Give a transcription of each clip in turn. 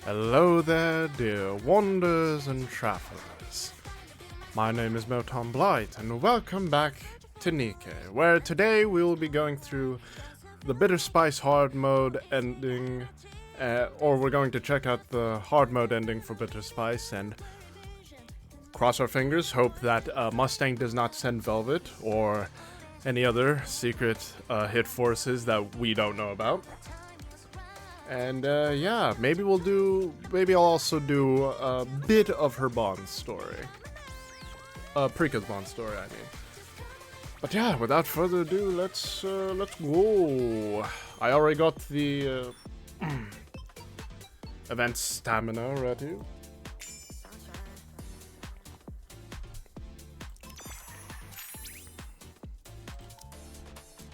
Hello there, dear wanderers and travelers. My name is Moton Blight, and welcome back to Nikke, where today we will be going through the Bitter Spice hard mode ending, or we're going to check out the hard mode ending for Bitter Spice and cross our fingers, hope that Mustang does not send Velvet or any other secret hit forces that we don't know about. And yeah, maybe I'll also do a bit of her Bond story. Prika's Bond story, I mean. But yeah, without further ado, let's go. I already got the event stamina ready.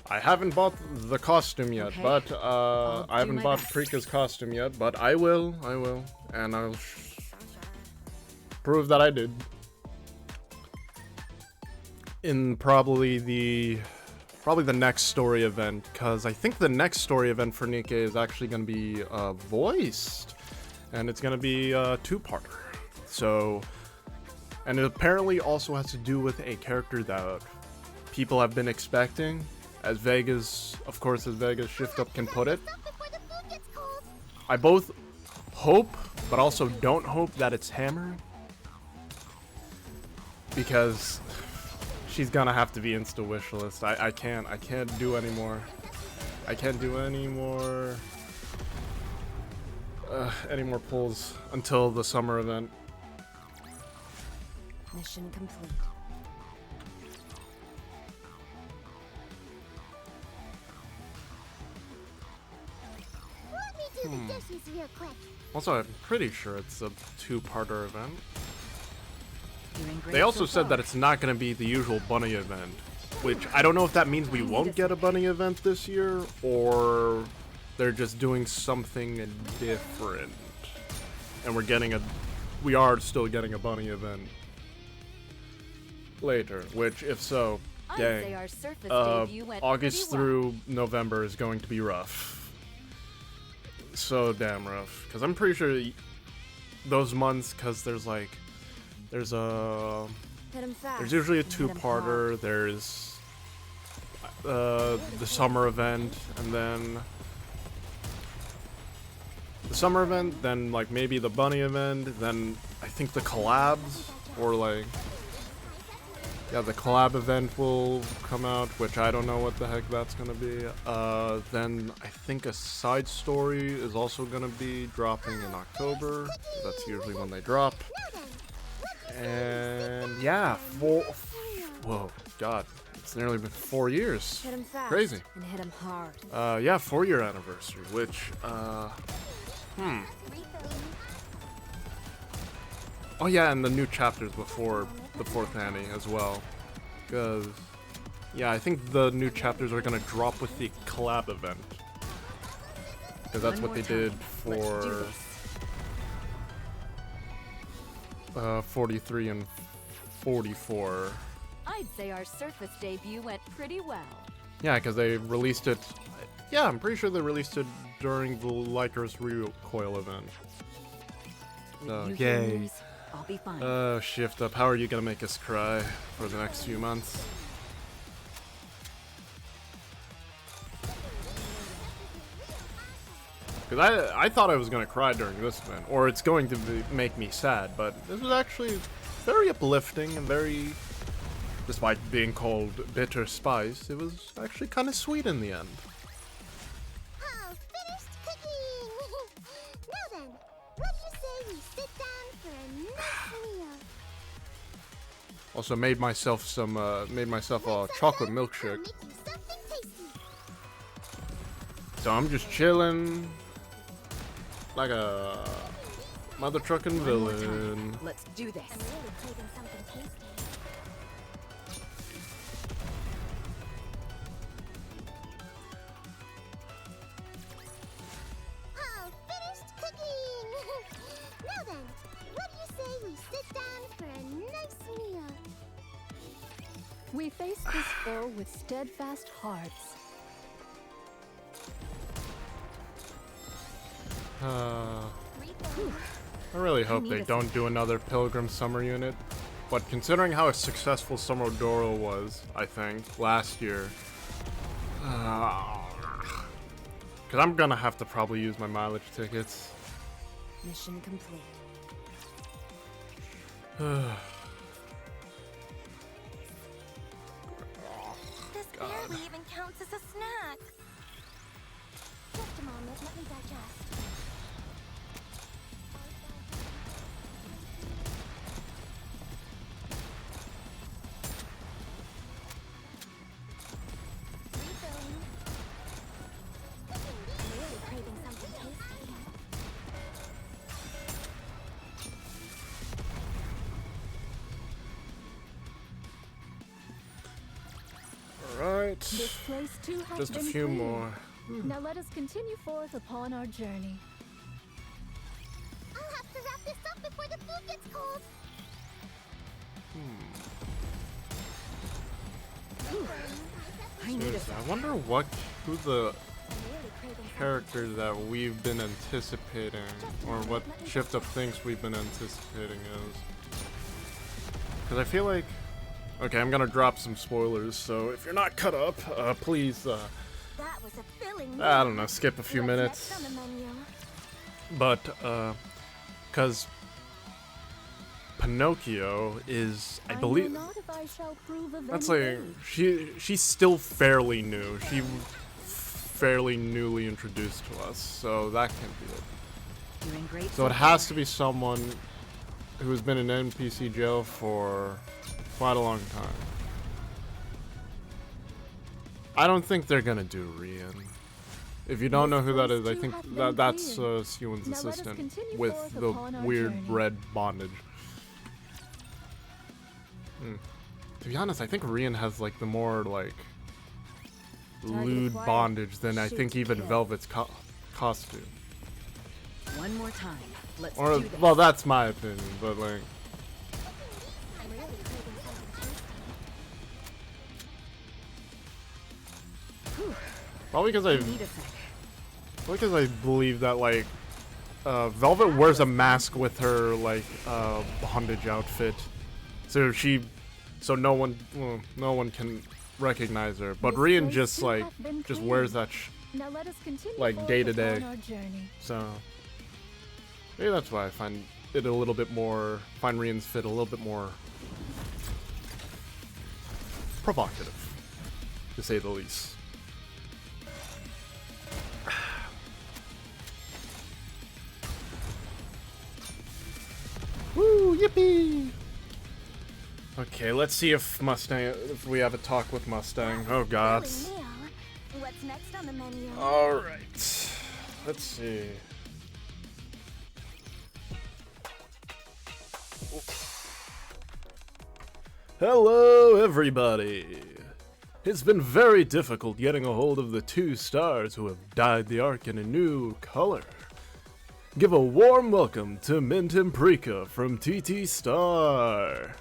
I haven't bought the costume yet, okay. But I haven't bought Prika's costume yet, but I will, and I'll prove that I did. In probably the next story event, because I think the next story event for Nikke is actually going to be voiced, and it's going to be a two-parter. So, and it apparently also has to do with a character that people have been expecting. As Vegas Shift Up can put it. I both hope, but also don't hope that it's Hammer. Because she's gonna have to be insta wishlist. I can't do anymore. I can't do any more pulls until the summer event. Mission complete. Also, I'm pretty sure it's a two-parter event. They also said that it's not going to be the usual bunny event, which I don't know if that means we won't get a bunny event this year, or they're just doing something different, and we are still getting a bunny event later. Which, if so, dang, August through November is going to be rough. So damn rough, because I'm pretty sure those months, because there's usually a two-parter. There's the summer event, and then the summer event, then like maybe the bunny event, then I think the collabs, or like the collab event will come out, which I don't know what the heck that's gonna be. Then I think a side story is also gonna be dropping in October. That's usually when they drop. And yeah, whoa, God, it's nearly been 4 years. Crazy. And hit him hard. Yeah, 4-year anniversary, which, Oh yeah, and the new chapters before the 4th Annie as well. Because, yeah, I think the new chapters are going to drop with the collab event. Because that's what they did for 43 and 44. I'd say our surface debut went pretty well. Yeah, because they released it... Yeah, I'm pretty sure they released it during the Lycra's Recoil event. So, yay. I'll be fine. Shift Up, how are you gonna make us cry for the next few months? Because I thought I was gonna cry during this event, or it's going to make me sad, but this was actually very uplifting and very, despite being called Bitter Spice, it was actually kind of sweet in the end. Also made myself a chocolate milkshake. So I'm just chilling like a mother trucking villain. Let's do this. We face this foe with steadfast hearts. I really hope they don't do another Pilgrim Summer unit. But considering how successful Summer was, I think, last year, because I'm gonna have to probably use my mileage tickets. Mission complete. This barely even counts as a snack. Just a moment, let me digest. Refilling. I'm really craving something tasty. Alright, This place too has just a been few cleared. more. Now let us continue forth upon our journey. I'll have to wrap this up before the food gets cold. I need a Seriously, I wonder who the character that we've been anticipating, or what shift up things we've been anticipating is. Because I feel like, okay, I'm gonna drop some spoilers, so if you're not cut up, please, That was a filling I meal. don't know, skip a few What's minutes. next on the menu? But, because Pinocchio is, I believe, know not if I shall prove of that's any like, aid. she's still fairly new. She fairly newly introduced to us, so that can't be it. doing great. So it has to be someone who's been in NPC jail for quite a long time. I don't think they're gonna do Rian. If you don't know who that is, I think that's Siwon's Now let us assistant continue with forth the upon our weird journey. red bondage. To be honest, I think Rian has like the more like lewd acquired. bondage than I Shoot think to even kill. Velvet's costume. One more time. Let's Or, do this. well, that's my opinion, but like, I'm really craving something tasty. probably because I need a sec. because I believe that like Velvet wears a mask with her like bondage outfit, so no one can recognize her. But This Rian place just too like hath been just cleared. wears that Now let us continue like, forth day to upon day. our journey. so maybe that's why I find it a little bit more, find Rian's fit a little bit more provocative, to say the least. Woo, yippee! Okay, let's see if we have a talk with Mustang. Oh god. Filling meal. What's next on the menu? Alright. Let's see. Hello, everybody! It's been very difficult getting a hold of the 2 stars who have dyed the arc in a new color. Give a warm welcome to Mint and Prika from TT Star.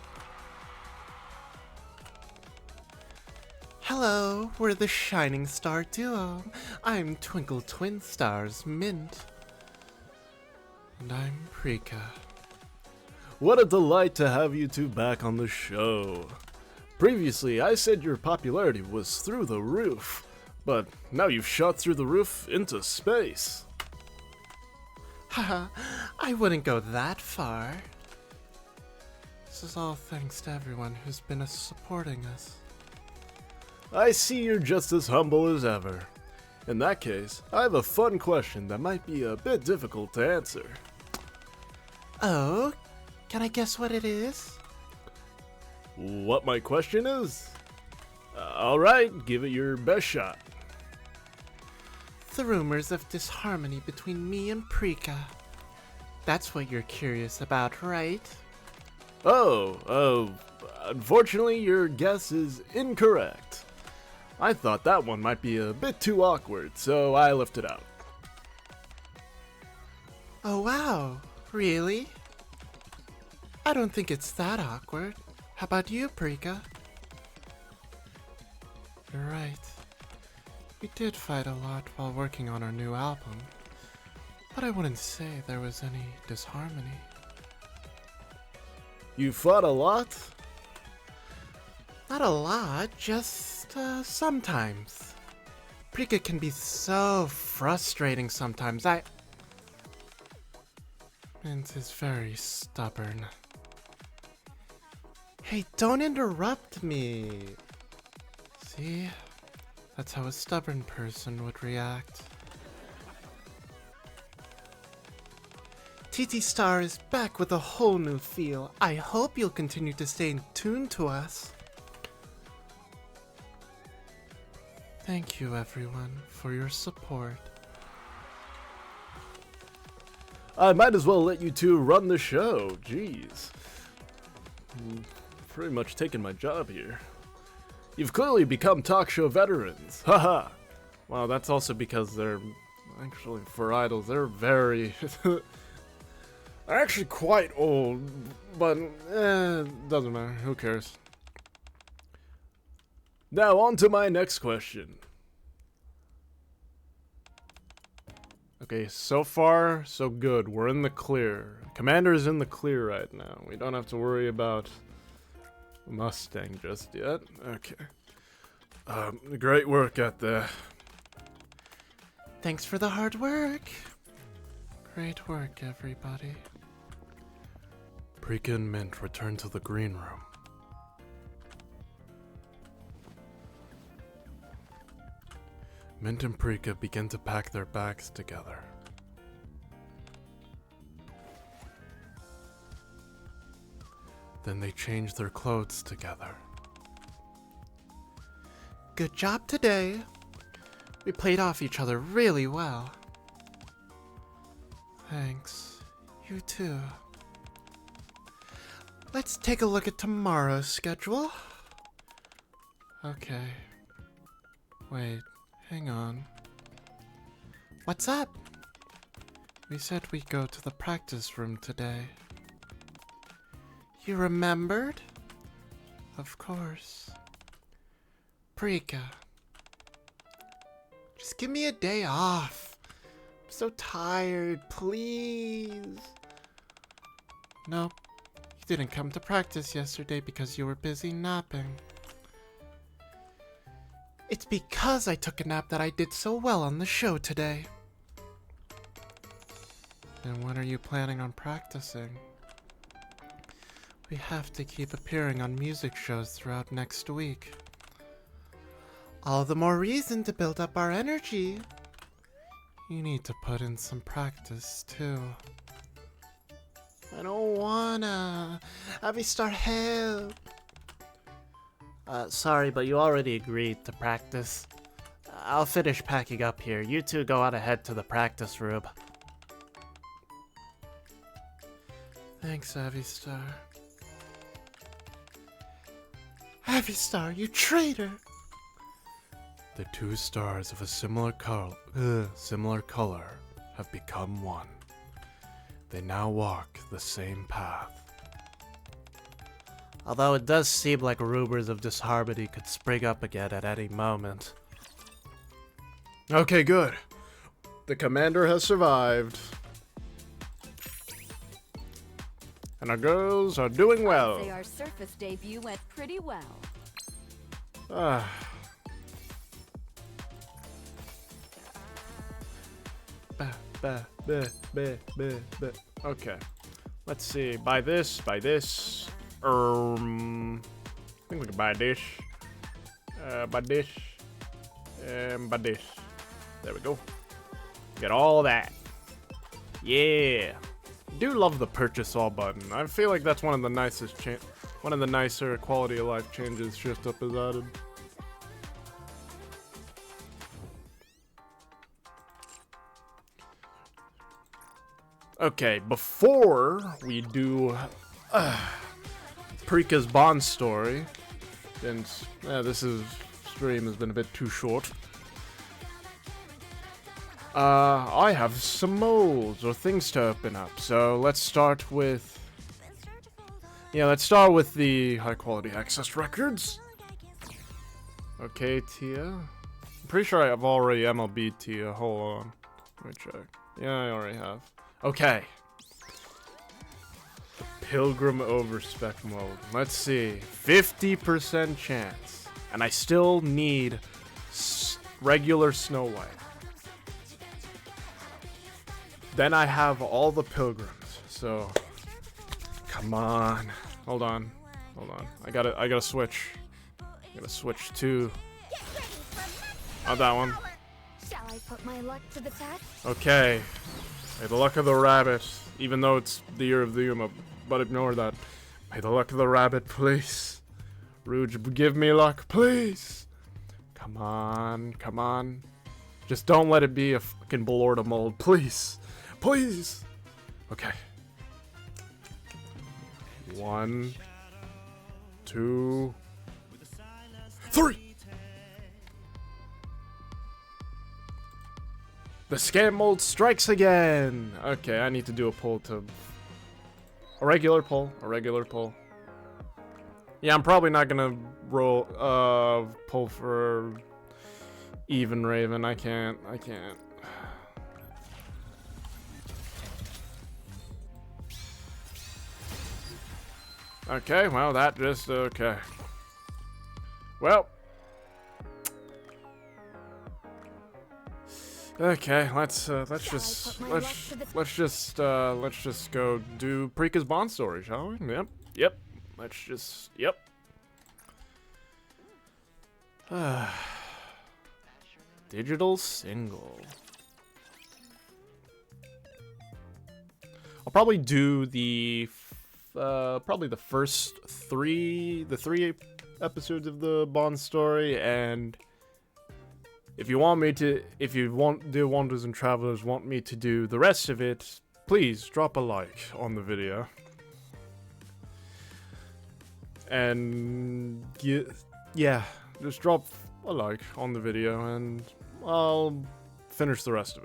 Hello, we're the Shining Star Duo. I'm Twinkle Twin Stars Mint. And I'm Prika. What a delight to have you two back on the show. Previously, I said your popularity was through the roof, but now you've shot through the roof into space. Haha, I wouldn't go that far. This is all thanks to everyone who's been supporting us. I see you're just as humble as ever. In that case, I have a fun question that might be a bit difficult to answer. Oh, can I guess what it is? What my question is? Alright, give it your best shot. The rumors of disharmony between me and Prika. That's what you're curious about, right? Oh, unfortunately your guess is incorrect. I thought that one might be a bit too awkward, so I left it out. Oh wow, really? I don't think it's that awkward. How about you, Prika? You're right. We did fight a lot while working on our new album. but I wouldn't say there was any disharmony. You fought a lot? Not a lot, just sometimes. Prika can be so frustrating sometimes. And is very stubborn. Hey, don't interrupt me. See? That's how a stubborn person would react. TT Star is back with a whole new feel. I hope you'll continue to stay tuned to us. Thank you, everyone, for your support. I might as well let you two run the show. Jeez. Pretty much taking my job here. You've clearly become talk show veterans. Haha. Well, that's also because they're actually, for idols, they're very... they're actually quite old, but doesn't matter. Who cares? Now on to my next question. Okay, so far, so good. We're in the clear. Commander's in the clear right now. We don't have to worry about Mustang just yet. Okay. Great work out there. Thanks for the hard work. Great work, everybody. Prika and Mint return to the green room. Mint and Prika begin to pack their bags together. Then they change their clothes together. Good job today. We played off each other really well. Thanks. You too. Let's take a look at tomorrow's schedule. Okay. Wait. Hang on. What's up? We said we'd go to the practice room today. You remembered? Of course. Prika. Just give me a day off. I'm so tired, please. Nope. You didn't come to practice yesterday because you were busy napping. It's because I took a nap that I did so well on the show today. Then when are you planning on practicing? We have to keep appearing on music shows throughout next week. All the more reason to build up our energy. You need to put in some practice too. I don't wanna. Avistar, help. Sorry, but you already agreed to practice. I'll finish packing up here. You two go on ahead to the practice room. Thanks, Avistar. Avistar, you traitor! The two stars of a similar color have become one. They now walk the same path. Although it does seem like rumors of disharmony could spring up again at any moment. Okay, good. The commander has survived. And our girls are doing well. I'd say our surface debut went pretty well. Ah. Okay. Let's see. Buy this, buy this. I think we can buy this. Buy this. Buy this. There we go. Get all that. Yeah. Do love the purchase all button. I feel like that's one of the nicer quality of life changes Shift Up has added. Okay, before we do Prika's Bond story, since stream has been a bit too short, I have some moles or things to open up. So let's start with, the high quality access records. Okay, Tia. I'm pretty sure I have already MLB Tia. Hold on, let me check. Yeah, I already have. Okay. The Pilgrim Overspec mode. Let's see. 50% chance. And I still need regular Snow White. Then I have all the pilgrims. So, come on. Hold on. I gotta switch. I gotta switch to. Oh, that one. Shall I put my luck to the test? Okay. May the luck of the rabbit, even though it's the year of the Yuma, but ignore that. May the luck of the rabbit, please. Rouge, give me luck, please. Come on. Just don't let it be a fucking Belorda mold, please. Please. Okay. 1, 2, 3. The scam mold strikes again. Okay, I need to do a pull to a regular pull. Yeah, I'm probably not gonna roll pull for even Raven. I can't. Okay, well that just okay. Well. Okay, let's just go do Prika's Bond story, shall we? Yep. Yep. Digital single. I'll probably do the probably the first three episodes of the Bond story, and if you want the Wanderers and Travelers want me to do the rest of it, please drop a like on the video. And yeah, just drop a like on the video and I'll finish the rest of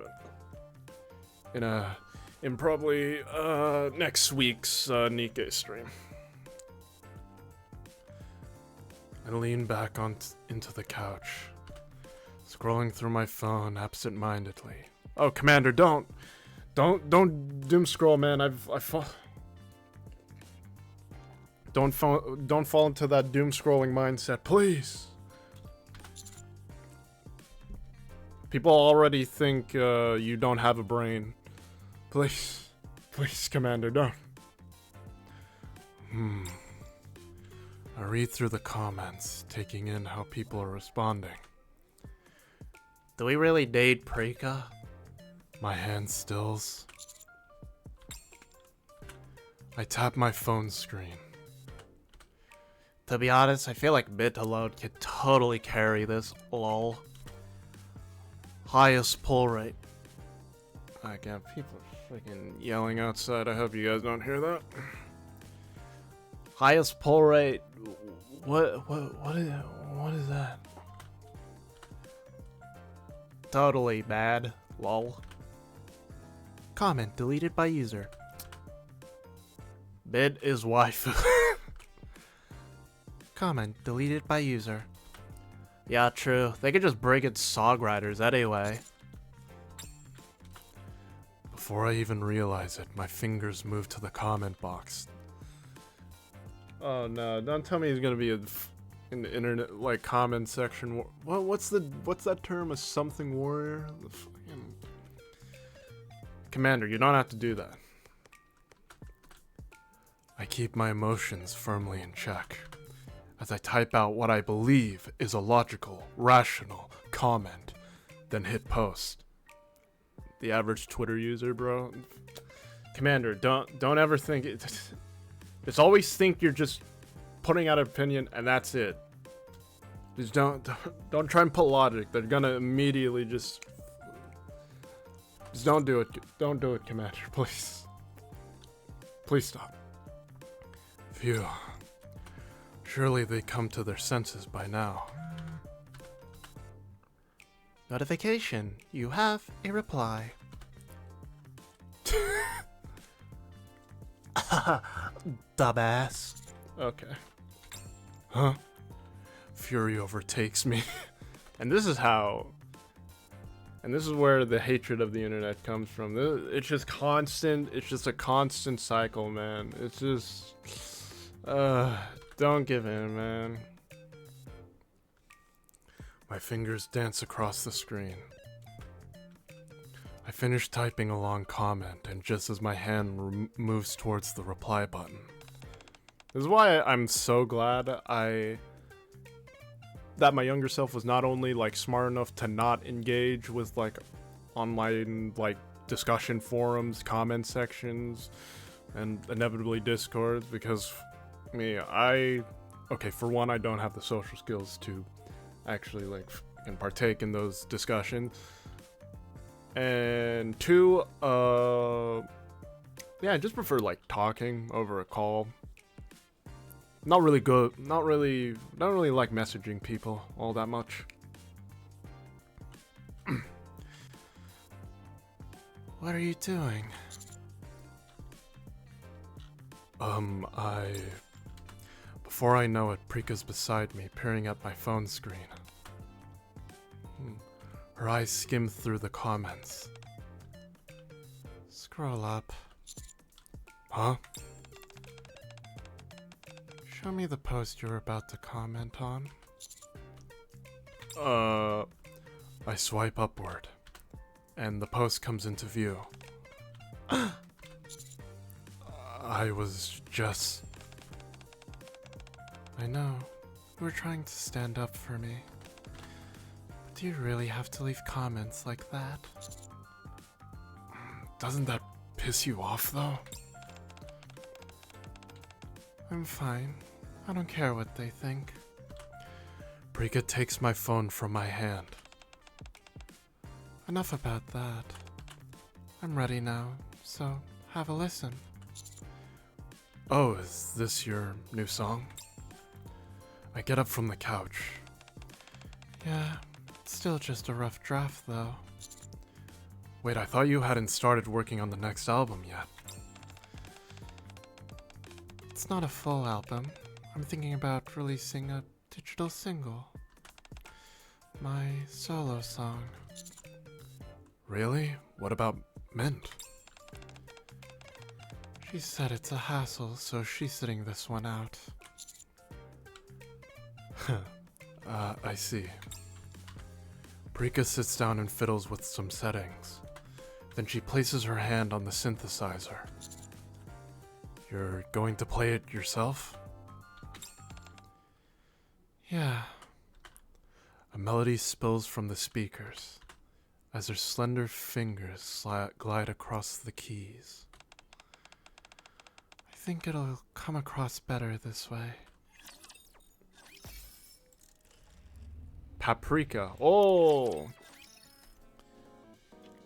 it in probably next week's Nikke stream. I lean back into the couch, scrolling through my phone absent-mindedly. Oh, Commander, don't doom scroll, man. Don't fall into that doom scrolling mindset, please. People already think you don't have a brain. Please, Commander, don't. I read through the comments, taking in how people are responding. Do we really date Prika? My hand stills. I tap my phone screen. To be honest, I feel like mid to load could totally carry this, lol. Highest pull rate. I got people freaking yelling outside. I hope you guys don't hear that. Highest pull rate. What is that? Totally bad, lol. Comment deleted by user. Bid is waifu. Comment deleted by user. Yeah, true. They could just break its Sog Riders anyway. Before I even realize it, my fingers move to the comment box. Oh no! Don't tell me he's gonna be in the internet like comment section. What's that term? A something warrior? The fucking... Commander, you don't have to do that. I keep my emotions firmly in check as I type out what I believe is a logical, rational comment, then hit post. The average Twitter user, bro. Commander, don't ever think it. Just always think you're just putting out an opinion and that's it. Just don't try and put logic. They're gonna immediately just don't do it. Don't do it, Commander, please. Please stop. Phew. Surely they come to their senses by now. Notification. You have a reply. Dumbass. Okay. Huh? Fury overtakes me. And this is how And this is where the hatred of the internet comes from. It's just constant. It's just a constant cycle, man. It's just, don't give in, man. My fingers dance across the screen. I finish typing a long comment, and just as my hand moves towards the reply button. This is why I'm so glad that my younger self was not only like smart enough to not engage with like online like discussion forums, comment sections, and inevitably discords, because okay, for one, I don't have the social skills to actually like and partake in those discussions. And two, yeah, I just prefer like talking over a call. Not really like messaging people all that much. What are you doing? Before I know it, Prika's beside me, peering at my phone screen. Her eyes skim through the comments. Scroll up. Huh? Show me the post you're about to comment on. I swipe upward, and the post comes into view. I was just... I know, you were trying to stand up for me. But do you really have to leave comments like that? Doesn't that piss you off, though? I'm fine. I don't care what they think. Prika takes my phone from my hand. Enough about that. I'm ready now, so have a listen. Oh, is this your new song? I get up from the couch. Yeah, it's still just a rough draft, though. Wait, I thought you hadn't started working on the next album yet. It's not a full album. I'm thinking about releasing a digital single. My solo song. Really? What about Mint? She said it's a hassle, so she's sitting this one out. I see. Prika sits down and fiddles with some settings. Then she places her hand on the synthesizer. You're going to play it yourself? Yeah. A melody spills from the speakers as her slender fingers glide across the keys. I think it'll come across better this way. Paprika. Oh!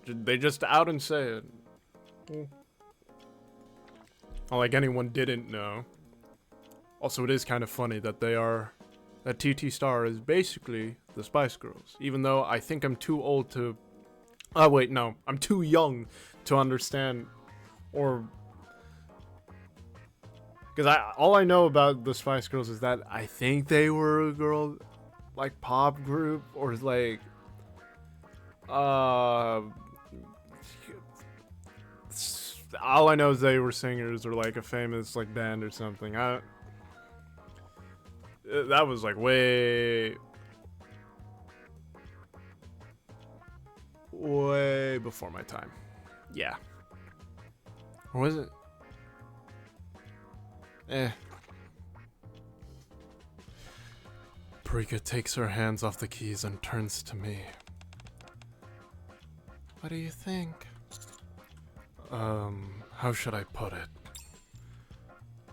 They just out and say it. Not like anyone didn't know. Also, it is kind of funny that that TT Star is basically the Spice Girls. Even though I think I'm too old to... Oh, wait, no. I'm too young to understand, or... Because all I know about the Spice Girls is that I think they were a girl, like, pop group, or like... all I know is they were singers, or like a famous, like, band or something. That was like way before my time. Yeah. Or was it? Prika takes her hands off the keys and turns to me. What do you think? How should I put it?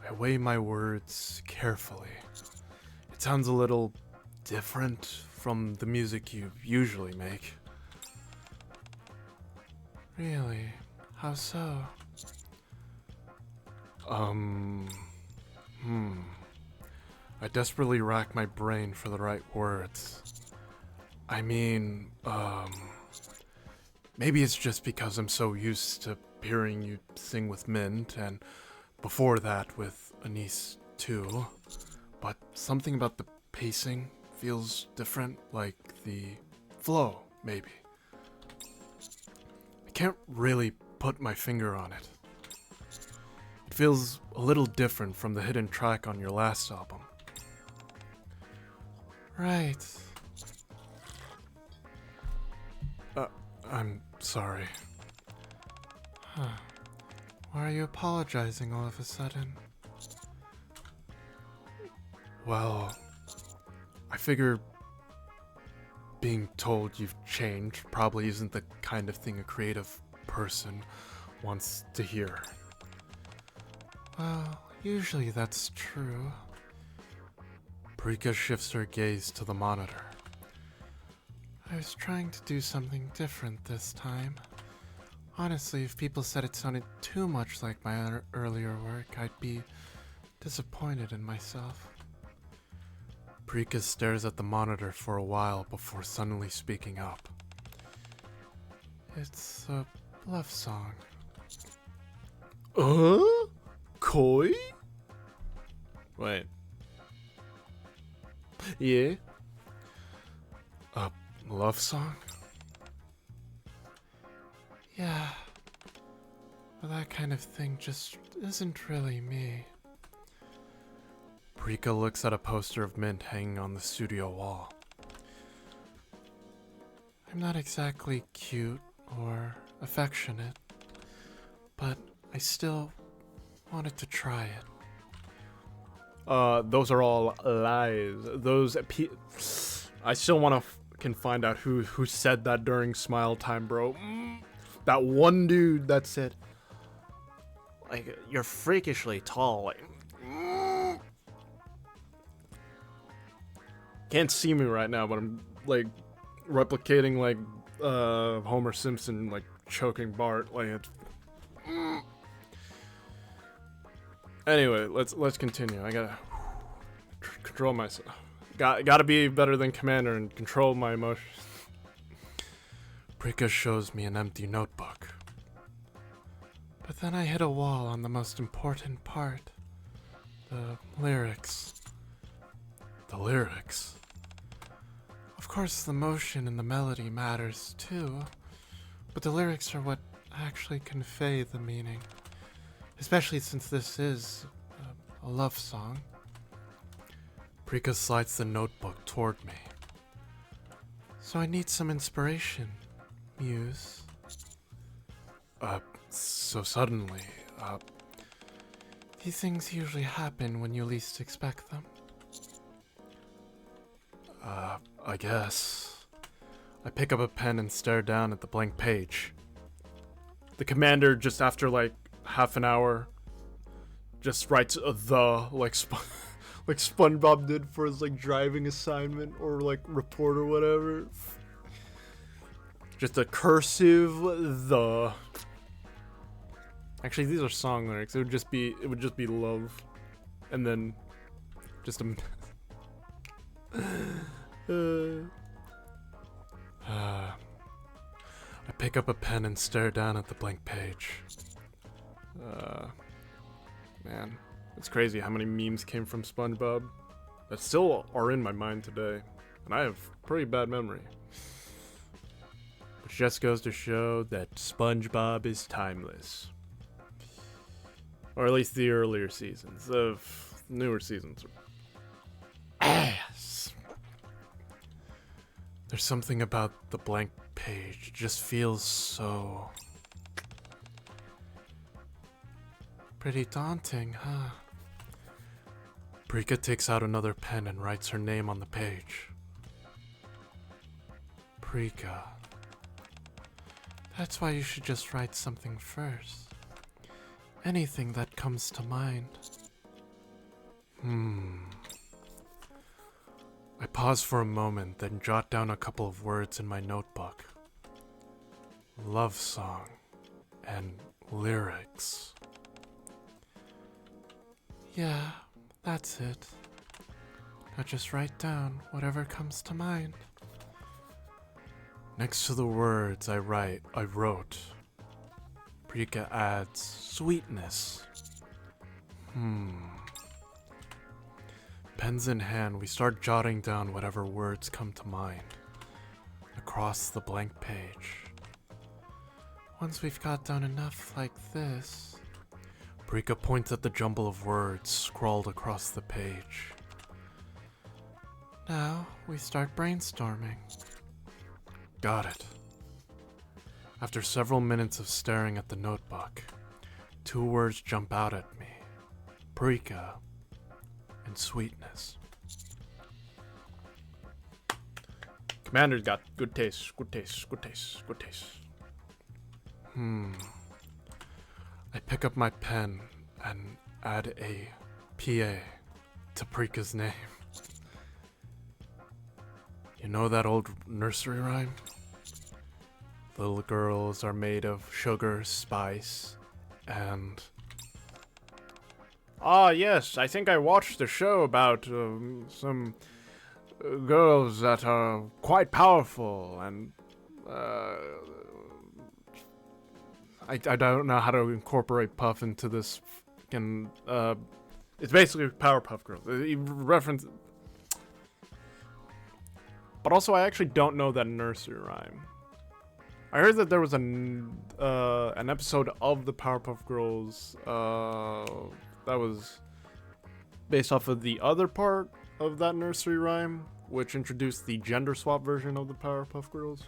I weigh my words carefully. It sounds a little different from the music you usually make. Really? How so? I desperately rack my brain for the right words. I mean, maybe it's just because I'm so used to hearing you sing with Mint, and before that with Anise too. But something about the pacing feels different, like the flow, maybe. can't really put my finger on it. It feels a little different from the hidden track on your last album. Right. I'm sorry. Huh. Why are you apologizing all of a sudden? Well, I figure being told you've changed probably isn't the kind of thing a creative person wants to hear. Well, usually that's true. Prika shifts her gaze to the monitor. I was trying to do something different this time. Honestly, if people said it sounded too much like my earlier work, I'd be disappointed in myself. Prika stares at the monitor for a while before suddenly speaking up. It's a love song. Koi? Wait. Yeah? A love song? Yeah. But that kind of thing just isn't really me. Prika looks at a poster of Mint hanging on the studio wall. I'm not exactly cute or affectionate, but I still wanted to try it. Those are all lies. I still want to can find out who said that during Smile Time, bro. That one dude that said, like, you're freakishly tall. Like, can't see me right now, but I'm like replicating like Homer Simpson like choking Bart. Like it's. Anyway, let's continue. I gotta control myself. Gotta be better than Commander and control my emotions. Prika shows me an empty notebook. But then I hit a wall on the most important part. The lyrics. The lyrics. Of course, the motion and the melody matters too, but the lyrics are what actually convey the meaning. Especially since this is a love song. Prika slides the notebook toward me. So I need some inspiration, Muse. So suddenly, these things usually happen when you least expect them. I guess. I pick up a pen and stare down at the blank page. The Commander, just after like half an hour, just writes like like SpongeBob did for his like driving assignment or like report or whatever. Just a cursive the. Actually, these are song lyrics. It would just be love, and then just a. I pick up a pen and stare down at the blank page. Man, it's crazy how many memes came from SpongeBob that still are in my mind today, and I have pretty bad memory. Which just goes to show that SpongeBob is timeless. Or at least the earlier seasons. Of newer seasons are ass. There's something about the blank page. It just feels so... pretty daunting, huh? Prika takes out another pen and writes her name on the page. Prika. That's why you should just write something first. Anything that comes to mind. I pause for a moment, then jot down a couple of words in my notebook. Love song and lyrics. Yeah, that's it. Now just write down whatever comes to mind. Next to the words I wrote, Prika adds sweetness. Pens in hand, we start jotting down whatever words come to mind across the blank page. Once we've got done enough like this... Prika points at the jumble of words scrawled across the page. Now, we start brainstorming. Got it. After several minutes of staring at the notebook, 2 words jump out at me. Prika and sweetness. Commander's got good taste, good taste, good taste, good taste. I pick up my pen and add a PA to Prika's name. You know that old nursery rhyme? Little girls are made of sugar, spice, and... Ah, yes, I think I watched a show about some girls that are quite powerful, and I don't know how to incorporate Puff into this fucking, it's basically Powerpuff Girls. Reference... But also, I actually don't know that nursery rhyme. I heard that there was an episode of the Powerpuff Girls that was based off of the other part of that nursery rhyme, which introduced the gender swap version of the Powerpuff Girls.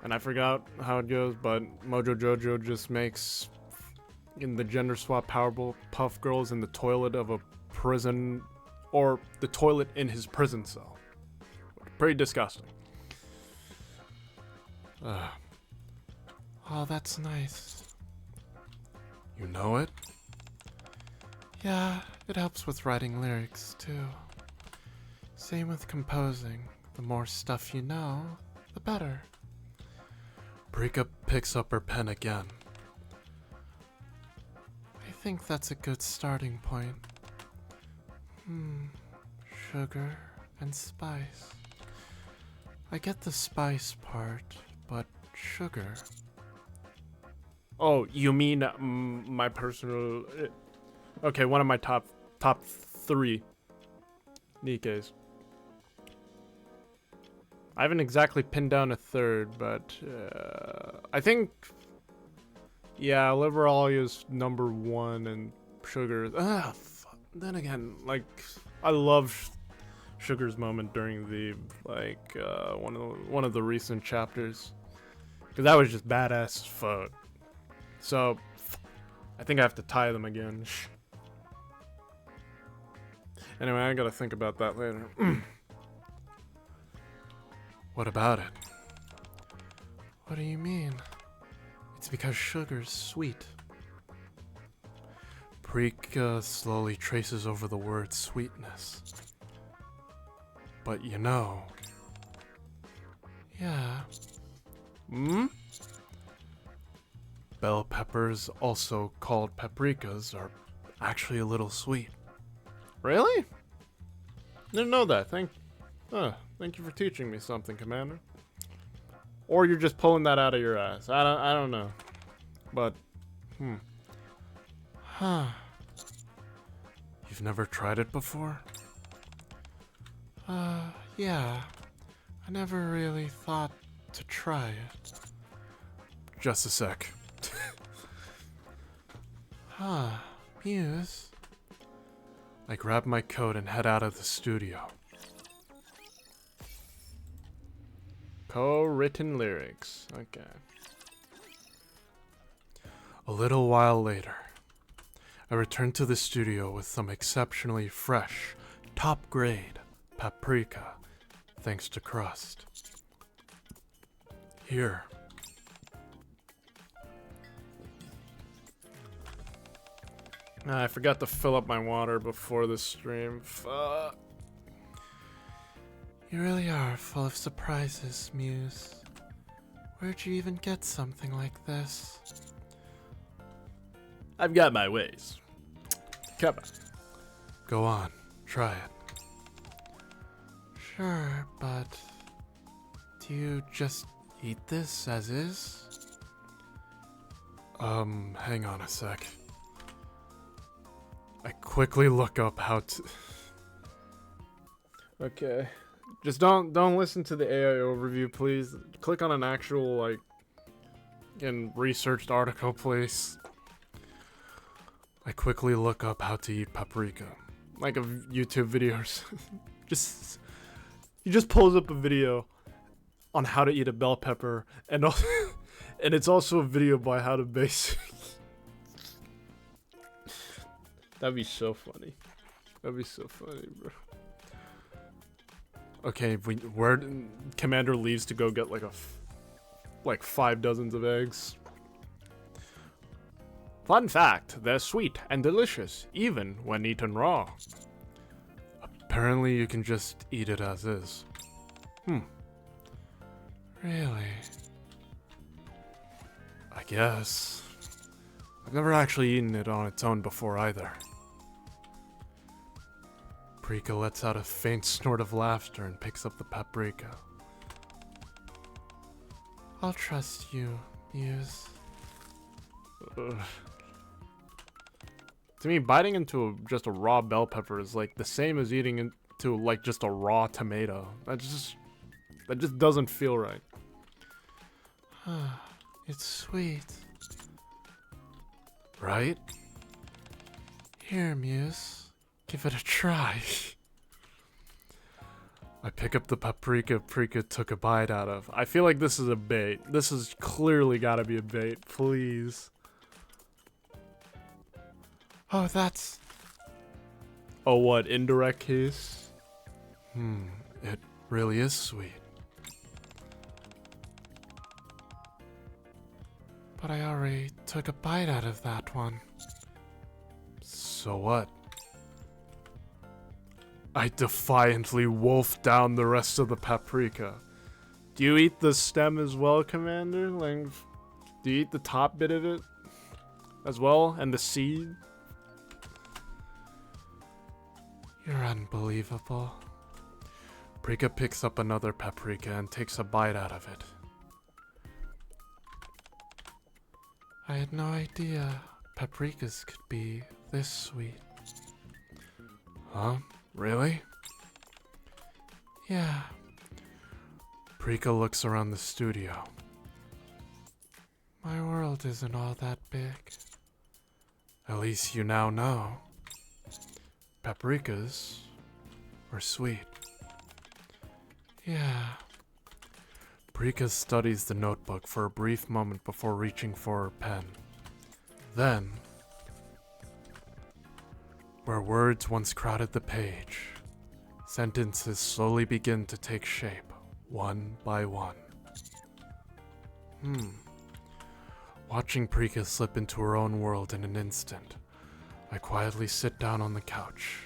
And I forgot how it goes, but Mojo Jojo just makes in the gender swap Powerpuff Girls in the toilet of a prison, or the toilet in his prison cell. Pretty disgusting. Oh, that's nice. You know it? Yeah, it helps with writing lyrics, too. Same with composing. The more stuff you know, the better. Prika picks up her pen again. I think that's a good starting point. Sugar and spice. I get the spice part, but sugar. Oh, you mean my personal... Okay, one of my top 3 Nikkes. I haven't exactly pinned down a third, but I think... Yeah, Liveroli is number 1 and sugar... Then again, like, I love Sugar's moment during the, like, one of the recent chapters. Because that was just badass as fuck. So, I think I have to tie them again. Anyway, I gotta think about that later. What about it? What do you mean? It's because sugar's sweet. Prika slowly traces over the word sweetness. But you know... Yeah. Bell peppers, also called paprikas, are actually a little sweet. Really? Didn't know that. Thank you for teaching me something, Commander. Or you're just pulling that out of your ass. I don't know. But, Huh. You've never tried it before? Yeah. I never really thought to try it. Just a sec. Muse. I grab my coat and head out of the studio. Co-written lyrics. Okay. A little while later, I return to the studio with some exceptionally fresh, top-grade paprika, thanks to Crust. Here. I forgot to fill up my water before the stream. Fuck. You really are full of surprises, Muse. Where'd you even get something like this? I've got my ways. Come on. Go on, try it. Sure, but do you just eat this as is? Hang on a sec. I quickly look up how to... Okay. Just don't listen to the AI overview, please. Click on an actual like researched article, please. I quickly look up how to eat paprika, like a YouTube videos. He just pulls up a video on how to eat a bell pepper, and also, and it's also a video by how to base. That'd be so funny. That'd be so funny, bro. Okay, where Commander leaves to go get like 5 dozens of eggs. Fun fact, they're sweet and delicious, even when eaten raw. Apparently you can just eat it as is. Really? I guess. I've never actually eaten it on its own before either. Prika lets out a faint snort of laughter and picks up the paprika. I'll trust you, Muse. Ugh. To me, biting into just a raw bell pepper is like the same as eating into like just a raw tomato. That just doesn't feel right. It's sweet. Right? Here, Muse. Give it a try. I pick up the paprika Prika took a bite out of. I feel like this is a bait. This has clearly gotta be a bait. Please. Oh, that's... Oh, what? Indirect case? It really is sweet. But I already took a bite out of that one. So what? I defiantly wolf down the rest of the paprika. Do you eat the stem as well, Commander? Like, do you eat the top bit of it as well? And the seed? You're unbelievable. Prika picks up another paprika and takes a bite out of it. I had no idea paprikas could be this sweet. Huh? Really? Yeah. Prika looks around the studio. My world isn't all that big. At least you now know. Paprikas are sweet. Yeah. Prika studies the notebook for a brief moment before reaching for her pen. Then, where words once crowded the page, sentences slowly begin to take shape, one by one. Watching Prika slip into her own world in an instant, I quietly sit down on the couch.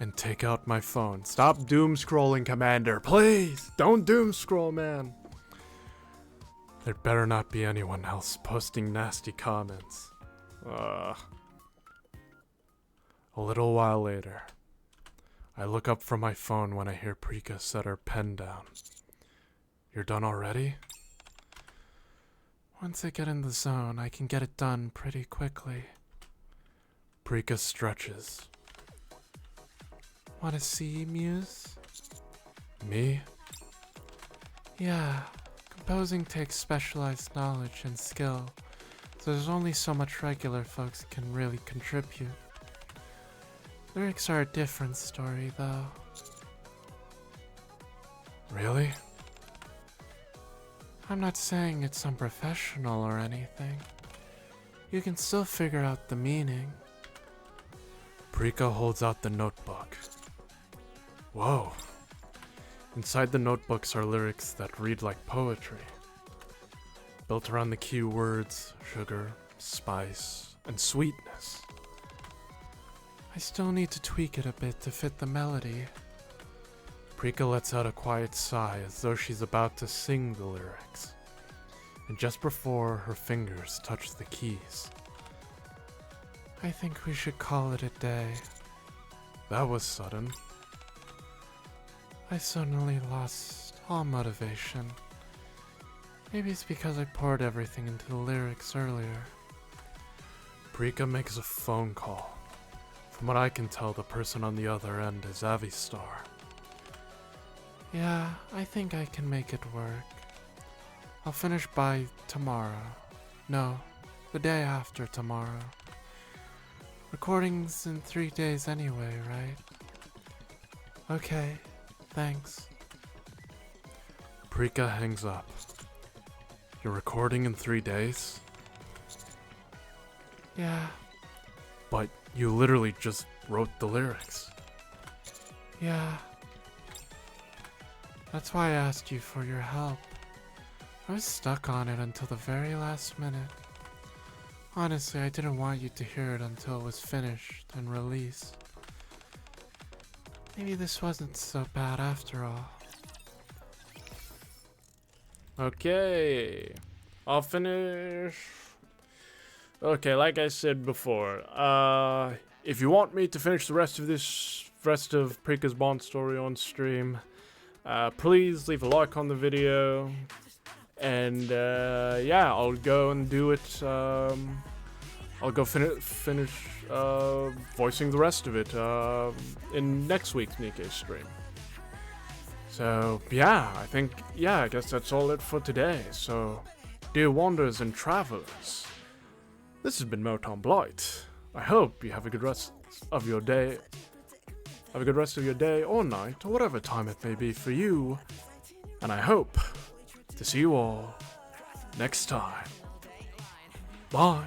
And take out my phone. Stop doom scrolling, Commander. Please! Don't doom scroll, man. There better not be anyone else posting nasty comments. A little while later, I look up from my phone when I hear Prika set her pen down. You're done already? Once I get in the zone, I can get it done pretty quickly. Prika stretches. Wanna see, Muse? Me? Yeah, composing takes specialized knowledge and skill, so there's only so much regular folks can really contribute. Lyrics are a different story, though. Really? I'm not saying it's unprofessional or anything. You can still figure out the meaning. Prika holds out the notebook. Whoa. Inside the notebooks are lyrics that read like poetry. Built around the key words sugar, spice, and sweetness. I still need to tweak it a bit to fit the melody. Prika lets out a quiet sigh as though she's about to sing the lyrics. And just before her fingers touch the keys, I think we should call it a day. That was sudden. I suddenly lost all motivation. Maybe it's because I poured everything into the lyrics earlier. Prika makes a phone call. From what I can tell, the person on the other end is Avistar. Yeah, I think I can make it work. I'll finish by tomorrow. No, the day after tomorrow. Recording's in 3 days anyway, right? Okay, thanks. Prika hangs up. You're recording in 3 days? Yeah. But you literally just wrote the lyrics. Yeah. That's why I asked you for your help. I was stuck on it until the very last minute. Honestly, I didn't want you to hear it until it was finished and released. Maybe this wasn't so bad after all. Okay, I'll finish. Okay, like I said before, if you want me to finish the rest of Prika's Bond story on stream, please leave a like on the video, and yeah, I'll go and do it. I'll go finish voicing the rest of it in next week's Nikke stream. So yeah, I guess that's all it for today. So, dear wanderers and travelers, this has been Moton Blight. I hope you have a good rest of your day. Have a good rest of your day or night, or whatever time it may be for you. And I hope to see you all next time. Bye.